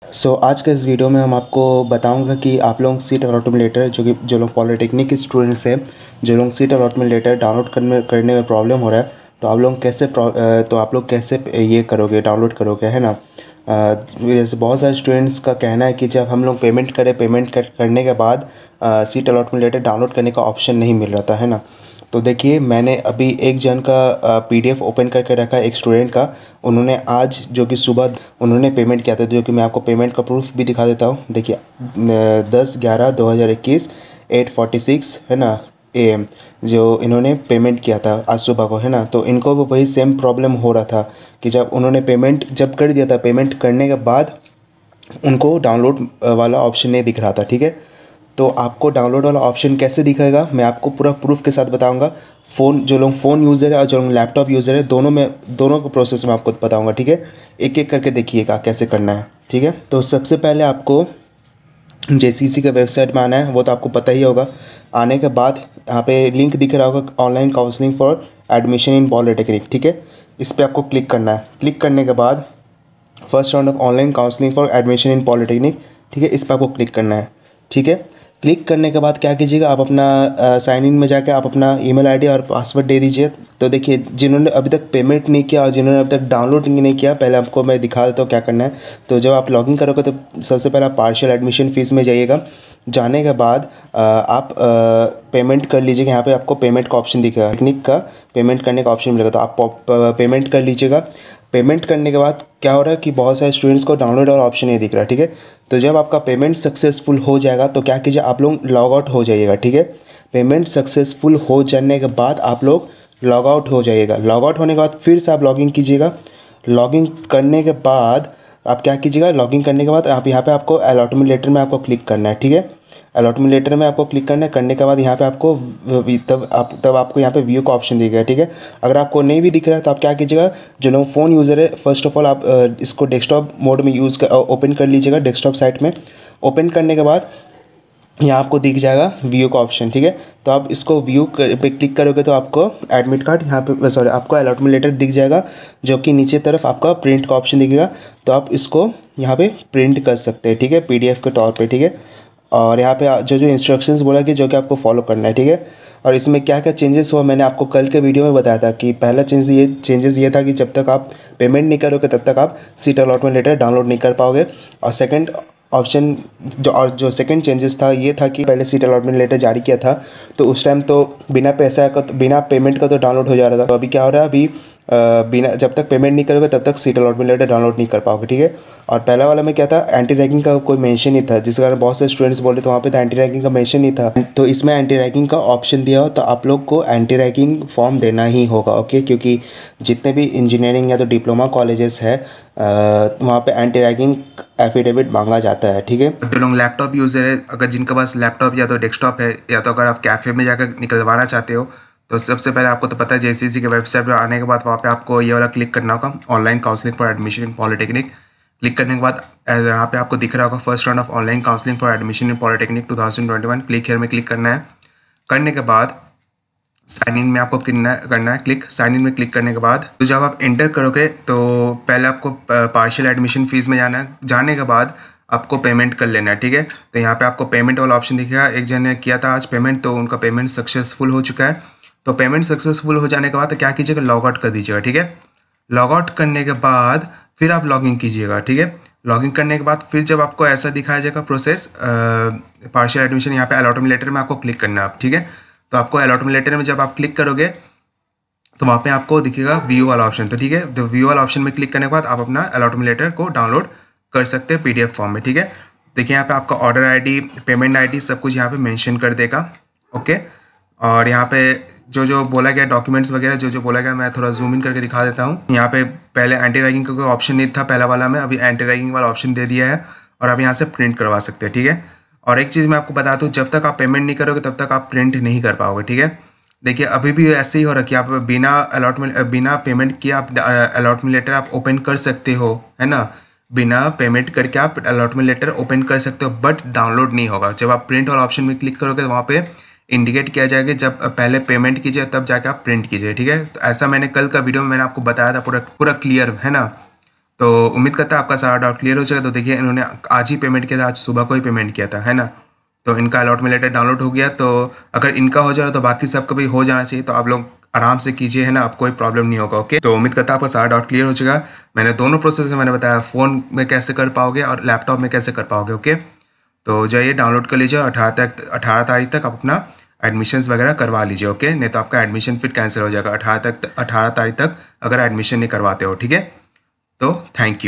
आज के इस वीडियो में हम आपको बताऊंगा कि आप लोग सीट अलॉटमेंट लेटर जो लोग पॉलिटेक्निक के स्टूडेंट्स हैं, जो लोग सीट अलॉटमेंट लेटर डाउनलोड करने में प्रॉब्लम हो रहा है, तो आप लोग कैसे ये करोगे, डाउनलोड करोगे, है ना। जैसे बहुत सारे स्टूडेंट्स का कहना है कि जब हम लोग पेमेंट करने के बाद सीट अलॉटमेंट लेटर डाउनलोड करने का ऑप्शन नहीं मिल रहा था, है ना। तो देखिए, मैंने अभी एक जन का पीडीएफ ओपन करके रखा है, एक स्टूडेंट का। उन्होंने आज जो कि सुबह उन्होंने पेमेंट किया था, जो कि मैं आपको पेमेंट का प्रूफ भी दिखा देता हूँ। देखिए 10/11/2021 8:46 है ना AM जो इन्होंने पेमेंट किया था आज सुबह को, है ना। तो इनको भी वही सेम प्रॉब्लम हो रहा था कि जब उन्होंने पेमेंट कर दिया था, पेमेंट करने के बाद उनको डाउनलोड वाला ऑप्शन नहीं दिख रहा था, ठीक है। तो आपको डाउनलोड वाला ऑप्शन कैसे दिखेगा, मैं आपको पूरा प्रूफ के साथ बताऊंगा। जो लोग फ़ोन यूज़र है और जो लोग लैपटॉप यूज़र है, दोनों का प्रोसेस मैं आपको बताऊंगा, ठीक है। एक एक करके देखिएगा कैसे करना है, ठीक है। तो सबसे पहले आपको JCC के वेबसाइट में आना है, वो तो आपको पता ही होगा। आने के बाद यहाँ पे लिंक दिख रहा होगा, online counselling for admission in polytechnic, ठीक है। इस पर आपको क्लिक करना है। क्लिक करने के बाद first round of online counselling for admission in polytechnic, ठीक है, इस पर आपको क्लिक करना है, ठीक है। क्लिक करने के बाद क्या कीजिएगा, आप अपना साइन इन में जाकर आप अपना ईमेल आईडी और पासवर्ड दे दीजिए। तो देखिए, जिन्होंने अभी तक पेमेंट नहीं किया और जिन्होंने अभी तक डाउनलोड नहीं किया, पहले आपको मैं दिखा देता हूँ क्या करना है। तो जब आप लॉगिन करोगे तो सबसे पहले आप पार्शियल एडमिशन फ़ीस में जाइएगा। जाने के बाद आप पेमेंट कर लीजिएगा। यहाँ पे आपको पेमेंट का ऑप्शन दिखेगा, टेक्निक का पेमेंट करने का ऑप्शन मिलेगा, तो आप पेमेंट कर लीजिएगा। पेमेंट करने के बाद क्या हो रहा है कि बहुत सारे स्टूडेंट्स को डाउनलोड और ऑप्शन नहीं दिख रहा है, ठीक है। तो जब आपका पेमेंट सक्सेसफुल हो जाएगा तो क्या कीजिए, आप लोग लॉग आउट हो जाइएगा, ठीक है। पेमेंट सक्सेसफुल हो जाने के बाद आप लोग लॉग आउट हो जाइएगा। लॉग आउट होने के बाद फिर से आप लॉगिन कीजिएगा। लॉगिन करने के बाद आप क्या कीजिएगा, लॉगिन करने के बाद आप यहाँ पे आपको अलॉटमेंट लेटर में आपको क्लिक करना है, ठीक है। अलॉटमेंट लेटर में आपको क्लिक करना है। करने के बाद यहाँ पे आपको तब आपको यहाँ पे व्यू का ऑप्शन दिखेगा, ठीक है। अगर आपको नहीं भी दिख रहा है तो आप क्या कीजिएगा, जो लोग फ़ोन यूज़र है, फर्स्ट ऑफ ऑल आप इसको डेस्कटॉप मोड में ओपन कर लीजिएगा। डेस्कटॉप साइट में ओपन करने के बाद यहाँ आपको दिख जाएगा व्यू का ऑप्शन, ठीक है। तो आप इसको व्यू पे क्लिक करोगे तो आपको एडमिट कार्ड यहाँ पे आपको अलॉटमेंट लेटर दिख जाएगा, जो कि नीचे तरफ आपका प्रिंट का ऑप्शन दिखेगा। तो आप इसको यहाँ पे प्रिंट कर सकते हैं, ठीक है, PDF के तौर पे, ठीक है। और यहाँ पे जो जो इंस्ट्रक्शंस बोला कि जो कि आपको फॉलो करना है, ठीक है। और इसमें क्या क्या चेंजेस हुआ मैंने आपको कल के वीडियो में बताया था कि पहला चेंजेस ये था कि जब तक आप पेमेंट नहीं करोगे तब तक आप सीट अलॉटमेंट लेटर डाउनलोड नहीं कर पाओगे। और सेकंड ऑप्शन जो सेकंड चेंजेस था ये था कि पहले सीट अलॉटमेंट लेटर जारी किया था तो उस टाइम तो बिना पेमेंट का तो डाउनलोड हो जा रहा था। तो अभी क्या हो रहा है, अभी जब तक पेमेंट नहीं करोगे तब तक सीट अलॉटमेंट लेटर डाउनलोड नहीं कर पाओगे, ठीक है। और पहला वाला में क्या था, एंटी रैगिंग का कोई मेंशन नहीं था, जिस कारण बहुत से स्टूडेंट्स बोले तो वहाँ पे तो एंटी रैगिंग का मेंशन नहीं था। तो इसमें एंटी रैगिंग का ऑप्शन दिया हो तो आप लोग को एंटी रैगिंग फॉर्म देना ही होगा, ओके। क्योंकि जितने भी इंजीनियरिंग या तो डिप्लोमा कॉलेजेस है वहाँ पे एंटी रैगिंग एफिडेविट मांगा जाता है, ठीक है। जो लोग लैपटॉप यूज़र है, अगर जिनके पास लैपटॉप या तो डेस्कटॉप है या तो अगर आप कैफ़े में जाकर निकलवाना चाहते हो तो सबसे पहले आपको तो पता है JCC के वेबसाइट पर आने के बाद वहाँ पे आपको ये वाला क्लिक करना होगा, online counselling for admission in polytechnic. Click करने के बाद यहाँ पे आपको दिख रहा होगा first round of online counselling for admission in polytechnic 2021, click here में क्लिक करना है। करने के बाद साइन इन में आपको करना है क्लिक। साइन इन में क्लिक करने के बाद तो जब आप एंटर करोगे तो पहले आपको पार्शियल एडमिशन फीस में जाना है। जाने के बाद आपको पेमेंट कर लेना है, ठीक है। तो यहाँ पे आपको पेमेंट वाला ऑप्शन दिखेगा। एक जन ने किया था आज पेमेंट, तो उनका पेमेंट सक्सेसफुल हो चुका है। तो पेमेंट सक्सेसफुल हो जाने के बाद तो क्या कीजिएगा, लॉग आउट कर दीजिएगा, ठीक है। लॉग आउट करने के बाद फिर आप लॉगिन कीजिएगा, ठीक है। लॉगिन करने के बाद फिर जब आपको ऐसा दिखाया जाएगा प्रोसेस पार्शियल एडमिशन, यहाँ पे अलॉटमेंट लेटर में आपको क्लिक करना है, ठीक है। तो आपको अलॉटमेंट लेटर में जब आप क्लिक करोगे तो वहाँ पे आपको दिखेगा व्यू वाला ऑप्शन, तो ठीक है। तो व्यू वाला ऑप्शन में क्लिक करने के बाद आप अपना अलॉटमेंट लेटर को डाउनलोड कर सकते हैं PDF फॉर्म में, ठीक है। देखिए यहाँ पे आपका ऑर्डर ID, पेमेंट ID सब कुछ यहाँ पे मेंशन कर देगा, ओके। और यहाँ पे जो बोला गया डॉक्यूमेंट्स वगैरह जो बोला गया, मैं थोड़ा जूम इन करके दिखा देता हूँ। यहाँ पे पहले एंटी रैगिंग का कोई ऑप्शन नहीं था पहला वाला में, अभी एंटी रैगिंग वाला ऑप्शन दे दिया है और आप यहाँ से प्रिंट करवा सकते हैं, ठीक है। और एक चीज़ मैं आपको बता दूँ, जब तक आप पेमेंट नहीं करोगे तब तक आप प्रिंट नहीं कर पाओगे, ठीक है। देखिए अभी भी ऐसे ही हो रहा है कि आप बिना पेमेंट किए आप अलॉटमेंट लेटर आप ओपन कर सकते हो, है ना। बिना पेमेंट करके आप अलॉटमेंट लेटर ओपन कर सकते हो, बट डाउनलोड नहीं होगा। जब आप प्रिंट वाला ऑप्शन में क्लिक करोगे तो वहाँ पे इंडिकेट किया जाएगा जब पहले पेमेंट कीजिए तब जाके आप प्रिंट कीजिए, ठीक है। तो ऐसा मैंने कल का वीडियो में मैंने आपको बताया था, पूरा क्लियर, है ना। तो उम्मीद करता है आपका सारा डाउट क्लियर हो जाएगा। तो देखिए इन्होंने आज ही पेमेंट किया था, आज सुबह को ही पेमेंट किया था, है ना। तो इनका अलॉटमेंट लेटर डाउनलोड हो गया। तो अगर इनका हो जा रहा है तो बाकी सबका भी हो जाना चाहिए। तो आप लोग आराम से कीजिए, है ना, आपको कोई प्रॉब्लम नहीं होगा। ओके, तो उम्मीद करता है आपका सारा डाउट क्लियर हो जाएगा। मैंने दोनों प्रोसेस में मैंने बताया, फ़ोन में कैसे कर पाओगे और लैपटॉप में कैसे कर पाओगे। ओके, तो जाइए डाउनलोड कर लीजिए। 18 तारीख तक आप अपना एडमिशन्स वगैरह करवा लीजिए। ओके, नहीं तो आपका एडमिशन फिर कैंसिल हो जाएगा 18 तारीख तक अगर एडमिशन नहीं करवाते हो। ठीक है, तो थैंक यू।